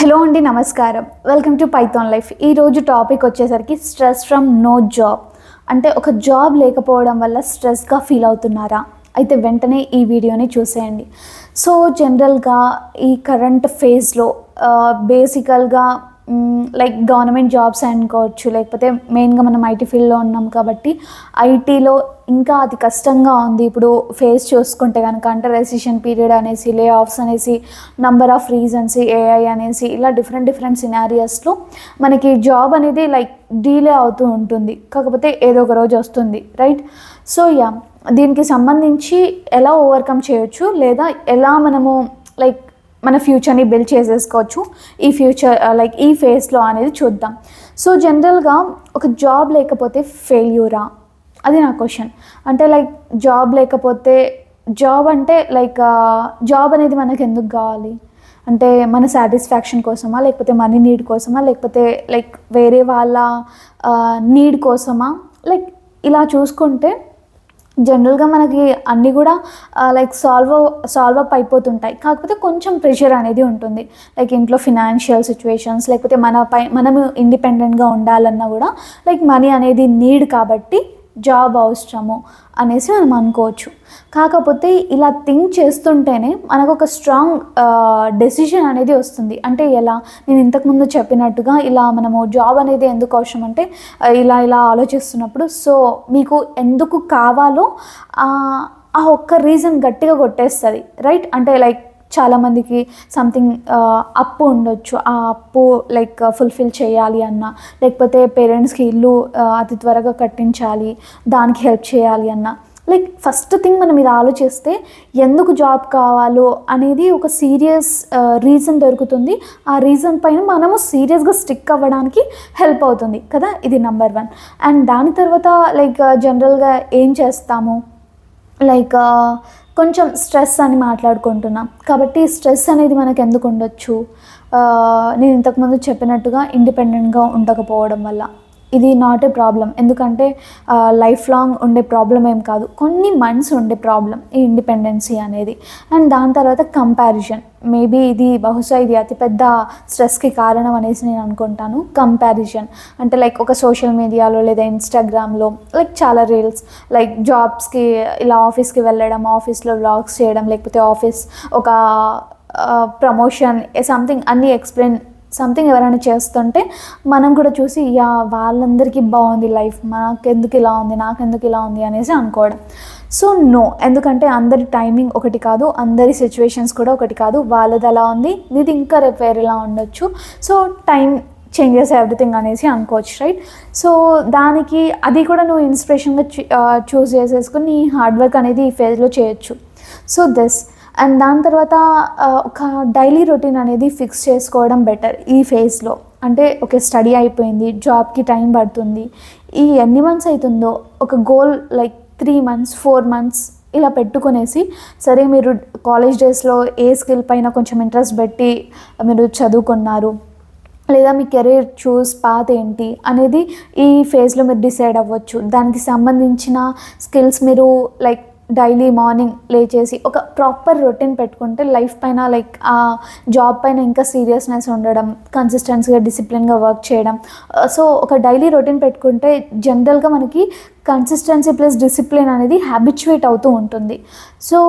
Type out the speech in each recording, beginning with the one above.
Hello అండి, నమస్కారం. Welcome to Python life. ఈరోజు టాపిక్ వచ్చేసరికి స్ట్రెస్ ఫ్రమ్ నో జాబ్. అంటే ఒక జాబ్ లేకపోవడం వల్ల స్ట్రెస్గా ఫీల్ అవుతున్నారా? అయితే వెంటనే ఈ వీడియోని చూసేయండి. సో జనరల్గా ఈ కరెంట్ ఫేజ్లో బేసికల్గా లైక్ గవర్నమెంట్ జాబ్స్ అనుకోవచ్చు, లేకపోతే మెయిన్గా మనం ఐటీ ఫీల్డ్లో ఉన్నాం కాబట్టి ఐటీలో ఇంకా అది కష్టంగా ఉంది. ఇప్పుడు ఫేస్ చూసుకుంటే కనుక అంటే రెసిషన్ పీరియడ్ అనేసి, లే ఆఫ్స్ అనేసి, నంబర్ ఆఫ్ రీజన్స్, ఏఐ అనేసి, ఇలా డిఫరెంట్ సినారియోస్లో మనకి జాబ్ అనేది లైక్ డీలే అవుతూ ఉంటుంది. కాకపోతే ఏదో ఒక రోజు వస్తుంది, రైట్? సో దీనికి సంబంధించి ఎలా ఓవర్కమ్ చేయొచ్చు, లేదా ఎలా మనము లైక్ మన ఫ్యూచర్ని బిల్డ్ చేసేసుకోవచ్చు ఈ ఫ్యూచర్ లైక్ ఈ ఫేస్లో అనేది చూద్దాం. సో జనరల్గా ఒక జాబ్ లేకపోతే ఫెయిల్యూరా? అది నా క్వశ్చన్. అంటే లైక్ జాబ్ లేకపోతే జాబ్ అంటే లైక్ జాబ్ అనేది మనకు ఎందుకు కావాలి? అంటే మన సాటిస్ఫాక్షన్ కోసమా, లేకపోతే మనీ నీడ్ కోసమా, లేకపోతే లైక్ వేరే వాళ్ళ నీడ్ కోసమా? లైక్ ఇలా చూసుకుంటే జనరల్గా మనకి అన్నీ కూడా లైక్ సాల్వ్ అప్ అయిపోతుంటాయి. కాకపోతే కొంచెం ప్రెషర్ అనేది ఉంటుంది. లైక్ ఇంట్లో ఫినాన్షియల్ సిచ్యువేషన్స్, లేకపోతే మనము ఇండిపెండెంట్గా ఉండాలన్నా కూడా లైక్ మనీ అనేది నీడ్ కాబట్టి జాబ్ అవసరము అనేసి మనం అనుకోవచ్చు. కాకపోతే ఇలా థింక్ చేస్తుంటేనే మనకు ఒక స్ట్రాంగ్ డెసిషన్ అనేది వస్తుంది. అంటే ఎలా? నేను ఇంతకుముందు చెప్పినట్టుగా ఇలా మనము జాబ్ అనేది ఎందుకు అవసరం అంటే ఇలా ఆలోచిస్తున్నప్పుడు సో మీకు ఎందుకు కావాలో ఆ ఒక్క రీజన్ గట్టిగా కొట్టేస్తుంది, రైట్? అంటే లైక్ చాలామందికి సంథింగ్ అప్పు ఉండొచ్చు. ఆ అప్పు లైక్ ఫుల్ఫిల్ చేయాలి అన్న, లేకపోతే పేరెంట్స్కి ఇల్లు అతి త్వరగా కట్టించాలి, దానికి హెల్ప్ చేయాలి అన్న, లైక్ ఫస్ట్ థింగ్ మనం ఇది ఆలోచిస్తే ఎందుకు జాబ్ కావాలో అనేది ఒక సీరియస్ రీజన్ దొరుకుతుంది. ఆ రీజన్ పైన మనము సీరియస్గా స్టిక్ అవ్వడానికి హెల్ప్ అవుతుంది కదా. ఇది నెంబర్ 1. అండ్ దాని తర్వాత లైక్ జనరల్గా ఏం చేస్తాము, లైక్ కొంచెం స్ట్రెస్ అని మాట్లాడుకుంటున్నాం కాబట్టి స్ట్రెస్ అనేది మనకు ఎందుకు ఉండొచ్చు? నేను ఇంతకుముందు చెప్పినట్టుగా ఇండిపెండెంట్గా ఉండకపోవడం వల్ల. ఇది నాట్ ఏ ప్రాబ్లం, ఎందుకంటే లైఫ్ లాంగ్ ఉండే ప్రాబ్లం ఏం కాదు, కొన్ని మంత్స్ ఉండే ప్రాబ్లం ఈ ఇండిపెండెన్సీ అనేది. అండ్ దాని తర్వాత కంపారిజన్. మేబీ బహుశా ఇది అతిపెద్ద స్ట్రెస్కి కారణం అనేసి నేను అనుకుంటాను. కంపారిజన్ అంటే లైక్ ఒక సోషల్ మీడియాలో లేదా ఇన్స్టాగ్రామ్లో లైక్ చాలా రీల్స్, లైక్ జాబ్స్కి ఇలా ఆఫీస్కి వెళ్ళడం, ఆఫీస్లో వ్లాగ్స్ చేయడం, లేకపోతే ఆఫీస్ ఒక ప్రమోషన్ సంథింగ్ అన్నీ ఎక్స్ప్లెయిన్ సంథింగ్ ఎవరైనా చేస్తుంటే మనం కూడా చూసి వాళ్ళందరికీ బాగుంది లైఫ్, నాకెందుకు ఇలా ఉంది అనేసి అనుకోవడం. సో నో, ఎందుకంటే అందరి టైమింగ్ ఒకటి కాదు, అందరి సిచ్యువేషన్స్ కూడా ఒకటి కాదు. వాళ్ళది అలా ఉంది, నీది ఇంకా రేపు వేరేలా ఉండొచ్చు. సో టైం చేంజెస్ ఎవ్రీథింగ్ అనేసి అనుకోవచ్చు, రైట్? సో దానికి అది కూడా నువ్వు ఇన్స్పిరేషన్గా చూస్ చేసేసుకుని నీ హార్డ్ వర్క్ అనేది ఈ ఫేజ్లో చేయొచ్చు. సో అండ్ దాని తర్వాత ఒక డైలీ రొటీన్ అనేది ఫిక్స్ చేసుకోవడం బెటర్ ఈ ఫేజ్లో. అంటే ఓకే, స్టడీ అయిపోయింది, జాబ్కి టైం పడుతుంది, ఈ ఎన్ని మంత్స్ అవుతుందో ఒక గోల్ లైక్ 3 months 4 months ఇలా పెట్టుకునేసి, సరే మీరు కాలేజ్ డేస్లో ఏ స్కిల్ పైన కొంచెం ఇంట్రెస్ట్ పెట్టి మీరు చదువుకున్నారు, లేదా మీ కెరీర్ పాత్ ఏంటి అనేది ఈ ఫేజ్లో మీరు డిసైడ్ అవ్వచ్చు. దానికి సంబంధించిన స్కిల్స్ మీరు లైక్ డైలీ మార్నింగ్ లేచేసి ఒక ప్రాపర్ రొటీన్ పెట్టుకుంటే లైఫ్ పైన లైక్ ఆ జాబ్ పైన ఇంకా సీరియస్నెస్ ఉండడం, కన్సిస్టెన్సీగా డిసిప్లిన్గా వర్క్ చేయడం. సో ఒక డైలీ రొటీన్ పెట్టుకుంటే జనరల్గా మనకి కన్సిస్టెన్సీ ప్లస్ డిసిప్లిన్ అనేది హ్యాబిచ్యువేట్ అవుతూ ఉంటుంది. సో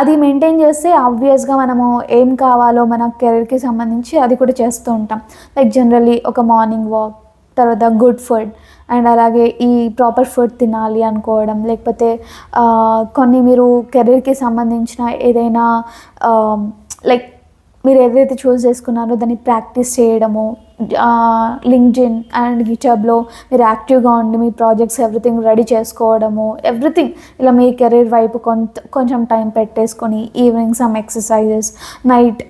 అది మెయింటైన్ చేస్తే ఆబ్వియస్గా మనము ఏం కావాలో మన కెరీర్కి సంబంధించి అది కూడా చేస్తూ ఉంటాం. లైక్ జనరల్లీ ఒక మార్నింగ్ వాక్, తర్వాత గుడ్ ఫుడ్, అండ్ అలాగే ఈ ప్రాపర్ ఫుడ్ తినాలి అనుకోవడం, లేకపోతే కొన్ని మీరు కెరీర్కి సంబంధించిన ఏదైనా లైక్ మీరు ఏదైతే చూస్ చేసుకున్నారో దాన్ని ప్రాక్టీస్ చేయడము, లింక్డ్ఇన్ అండ్ గిటబ్లో మీరు యాక్టివ్గా ఉండి మీ ప్రాజెక్ట్స్ ఎవ్రీథింగ్ రెడీ చేసుకోవడము, ఎవ్రీథింగ్ ఇలా మీ కెరీర్ వైపు కొంచెం టైం పెట్టేసుకొని ఈవినింగ్ సమ్ ఎక్సర్సైజెస్, నైట్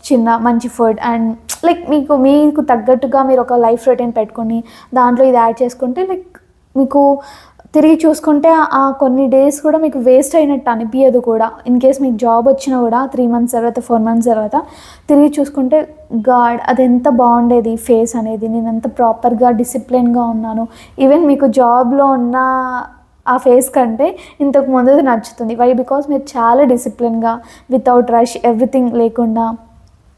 చిన్న మంచి ఫుడ్, అండ్ లైక్ మీకు తగ్గట్టుగా మీరు ఒక లైఫ్ రొటీన్ పెట్టుకొని దాంట్లో ఇది యాడ్ చేసుకుంటే లైక్ మీకు తిరిగి చూసుకుంటే ఆ కొన్ని డేస్ కూడా మీకు వేస్ట్ అయినట్టు అనిపించదు కూడా. ఇన్ కేస్ మీకు జాబ్ వచ్చినా కూడా 3 months తర్వాత 4 months తర్వాత తిరిగి చూసుకుంటే గాడ్ అది ఎంత బాగుండేది ఫేస్ అనేది, నేను ఎంత ప్రాపర్గా డిసిప్లిన్గా ఉన్నాను. ఈవెన్ మీకు జాబ్లో ఉన్న ఆ ఫేస్ కంటే ఇంతకు ముందుది నచ్చుతుంది. వై? బికాస్ మీరు చాలా డిసిప్లిన్గా, వితౌట్ రష్, ఎవ్రీథింగ్ లేకుండా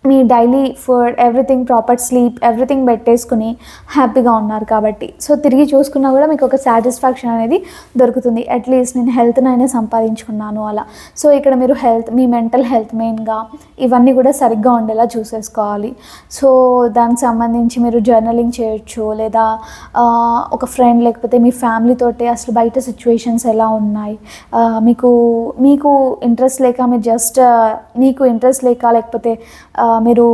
మీ daily food everything proper sleep everything పెట్టేసుకుని హ్యాపీగా ఉన్నారు కాబట్టి సో తిరిగి చూసుకున్నా కూడా మీకు ఒక సాటిస్ఫాక్షన్ అనేది దొరుకుతుంది. అట్లీస్ట్ నేను హెల్త్నైనా సంపాదించుకున్నాను అలా. సో ఇక్కడ మీరు మీ మెంటల్ హెల్త్ మెయిన్గా ఇవన్నీ కూడా సరిగ్గా ఉండేలా చూసేసుకోవాలి. సో దానికి సంబంధించి మీరు జర్నలింగ్ చేయొచ్చు, లేదా ఒక ఫ్రెండ్ లేకపోతే మీ ఫ్యామిలీతోటి అసలు బయట సిచ్యువేషన్స్ ఎలా ఉన్నాయి, మీకు ఇంట్రెస్ట్ లేక మీరు జస్ట్ మీకు ఇంట్రెస్ట్ లేక లేకపోతే మీరు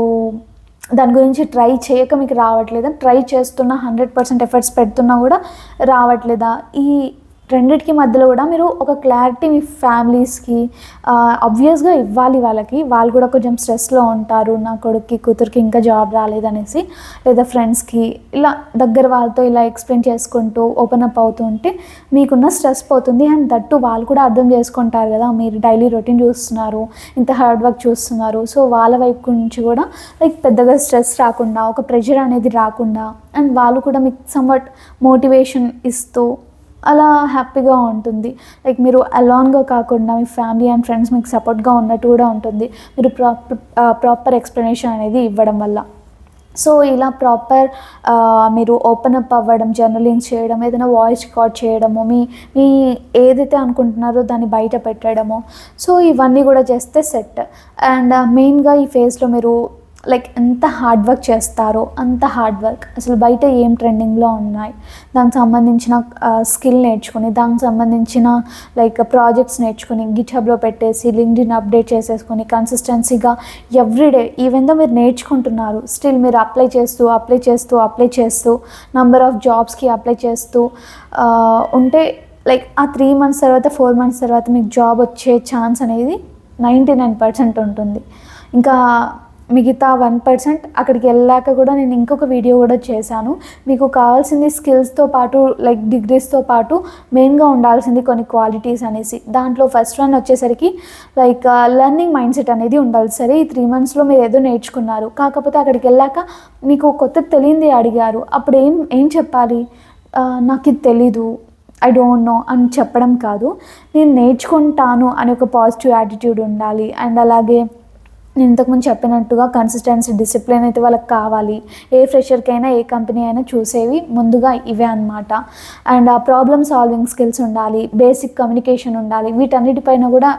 దాని గురించి ట్రై చేయక మీకు రావట్లేదా, ట్రై చేస్తున్నా 100% ఎఫర్ట్స్ పెడుతున్నా కూడా రావట్లేదా, ఈ రెండిటికి మధ్యలో కూడా మీరు ఒక క్లారిటీ మీ ఫ్యామిలీస్కి ఆబ్వియస్గా ఇవ్వాలి. వాళ్ళు కూడా కొంచెం స్ట్రెస్లో ఉంటారు, నా కొడుక్కి కూతురికి ఇంకా జాబ్ రాలేదనేసి, లేదా ఫ్రెండ్స్కి ఇలా దగ్గర వాళ్ళతో ఇలా ఎక్స్ప్లెయిన్ చేసుకుంటూ ఓపెన్ అప్ అవుతూ ఉంటే మీకున్న స్ట్రెస్ పోతుంది. అండ్ దట్టు వాళ్ళు కూడా అర్థం చేసుకుంటారు కదా, మీరు డైలీ రొటీన్ చూస్తున్నారు, ఇంత హార్డ్ వర్క్ చూస్తున్నారు. సో వాళ్ళ వైపు నుంచి కూడా పెద్దగా స్ట్రెస్ రాకుండా, ఒక ప్రెషర్ అనేది రాకుండా, అండ్ వాళ్ళు కూడా మీకు సమ్వాట్ మోటివేషన్ ఇస్తూ అలా హ్యాపీగా ఉంటుంది. మీరు అలాన్గా కాకుండా మీ ఫ్యామిలీ అండ్ ఫ్రెండ్స్ మీకు సపోర్ట్గా ఉన్నట్టు కూడా ఉంటుంది మీరు ప్రాపర్ ఎక్స్ప్లెనేషన్ అనేది ఇవ్వడం వల్ల. సో ఇలా ప్రాపర్ మీరు ఓపెన్ అప్ అవ్వడం, జర్నలింగ్ చేయడం, ఏదైనా వాయిస్ రికార్డ్ చేయడము, మీ ఏదైతే అనుకుంటున్నారో దాన్ని బయట పెట్టడము, సో ఇవన్నీ కూడా చేస్తే సెట్. అండ్ మెయిన్గా ఈ ఫేజ్లో మీరు ఎంత హార్డ్ వర్క్ చేస్తారో అంత హార్డ్ వర్క్ అసలు బయట ఏం ట్రెండింగ్లో ఉన్నాయి దానికి సంబంధించిన స్కిల్ నేర్చుకుని, దానికి సంబంధించిన ప్రాజెక్ట్స్ నేర్చుకుని గిట్హబ్లో పెట్టేసి లింక్డ్ఇన్ అప్డేట్ చేసేసుకొని కన్సిస్టెన్సీగా ఎవ్రీడే ఈవెన్ దో మీరు నేర్చుకుంటున్నారు, స్టిల్ మీరు అప్లై చేస్తూ నంబర్ ఆఫ్ జాబ్స్కి అప్లై చేస్తూ ఉంటే ఆ 3 months తర్వాత 4 months తర్వాత మీకు జాబ్ వచ్చే ఛాన్స్ అనేది 99% ఉంటుంది. ఇంకా మిగతా 1% అక్కడికి వెళ్ళాక కూడా నేను ఇంకొక వీడియో కూడా చేశాను. మీకు కావాల్సింది స్కిల్స్తో పాటు డిగ్రీస్తో పాటు మెయిన్గా ఉండాల్సింది కొన్ని క్వాలిటీస్ అనేసి. దాంట్లో ఫస్ట్ వన్ వచ్చేసరికి లెర్నింగ్ మైండ్ సెట్ అనేది ఉండాలి. సరే ఈ 3 monthsలో మీరు ఏదో నేర్చుకున్నారు, కాకపోతే అక్కడికి వెళ్ళాక మీకు కొత్తది తెలియంది అడిగారు, అప్పుడు ఏం చెప్పాలి, నాకు ఇది తెలీదు, ఐ డోంట్ నో అని చెప్పడం కాదు, నేను నేర్చుకుంటాను అనే ఒక పాజిటివ్ యాటిట్యూడ్ ఉండాలి. అండ్ అలాగే నేను ఇంతకుముందు చెప్పినట్టుగా కన్సిస్టెన్సీ, డిసిప్లిన్ అయితే వాళ్ళకి కావాలి. ఏ ఫ్రెషర్కైనా ఏ కంపెనీ అయినా చూసేవి ముందుగా ఇవే అనమాట. అండ్ ఆ ప్రాబ్లమ్ సాల్వింగ్ స్కిల్స్ ఉండాలి, బేసిక్ కమ్యూనికేషన్ ఉండాలి. వీటన్నిటిపైన కూడా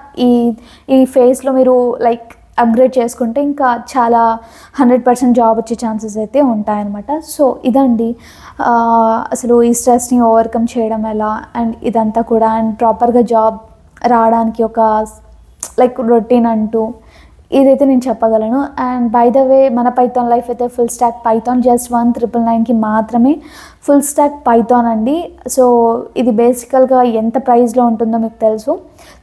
ఈ ఫేజ్లో మీరు అప్గ్రేడ్ చేసుకుంటే ఇంకా చాలా 100% జాబ్ వచ్చే ఛాన్సెస్ అయితే ఉంటాయన్నమాట. సో ఇదండి అసలు ఈ స్ట్రెస్ని ఓవర్కమ్ చేయడం ఎలా అండ్ ఇదంతా కూడా, అండ్ ప్రాపర్గా జాబ్ రావడానికి ఒక రొటీన్ అంటూ ఇదైతే నేను చెప్పగలను. అండ్ బై ద వే మన పైథాన్ లైఫ్ అయితే ఫుల్ స్టాక్ పైథాన్ జస్ట్ 1999కి మాత్రమే ఫుల్ స్టాక్ పైథాన్ అండి. సో ఇది బేసికల్గా ఎంత ప్రైస్లో ఉంటుందో మీకు తెలుసు.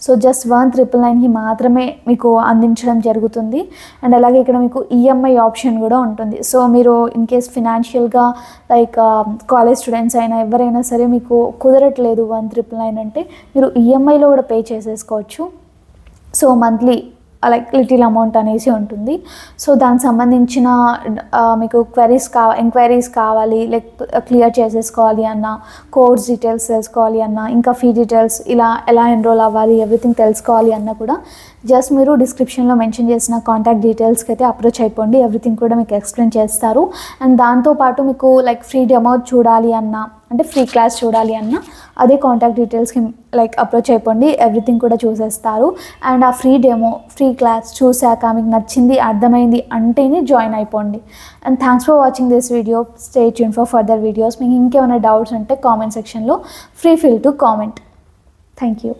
సో జస్ట్ 1999కి మాత్రమే మీకు అందించడం జరుగుతుంది. అండ్ అలాగే ఇక్కడ మీకు ఈఎంఐ ఆప్షన్ కూడా ఉంటుంది. సో మీరు ఇన్ కేస్ ఫినాన్షియల్గా కాలేజ్ స్టూడెంట్స్ అయినా ఎవరైనా సరే మీకు కుదరట్లేదు 1999 అంటే మీరు ఈఎంఐలో కూడా పే చేసేసుకోవచ్చు. సో మంత్లీ లిటిల్ అమౌంట్ అనేసి ఉంటుంది. సో దానికి సంబంధించిన మీకు ఎంక్వైరీస్ కావాలి, క్లియర్ చేసేసుకోవాలి అన్న, కోర్స్ డీటెయిల్స్ తెలుసుకోవాలి అన్న, ఇంకా ఫీ డీటెయిల్స్ ఇలా ఎలా ఎన్రోల్ అవ్వాలి ఎవ్రీథింగ్ తెలుసుకోవాలి అన్న కూడా జస్ట్ మీరు డిస్క్రిప్షన్లో మెన్షన్ చేసిన కాంటాక్ట్ డీటెయిల్స్కి అయితే అప్రోచ్ అయిపోండి. ఎవ్రీథింగ్ కూడా మీకు ఎక్స్ప్లెయిన్ చేస్తారు. అండ్ దాంతోపాటు మీకు ఫ్రీ డెమో చూడాలి అన్న, అంటే ఫ్రీ క్లాస్ చూడాలి అన్న అదే కాంటాక్ట్ డీటెయిల్స్కి అప్రోచ్ అయిపోండి. ఎవ్రీథింగ్ కూడా చూసేస్తారు. అండ్ ఆ ఫ్రీ క్లాస్ చూశాక మీకు నచ్చింది, అర్థమైంది అంటేనే జాయిన్ అయిపోండి. And thanks for watching this video. Stay tune for further videos. మీకు ఇంకేమైనా డౌట్స్ ఉంటే కామెంట్ సెక్షన్లో free to comment. Thank you.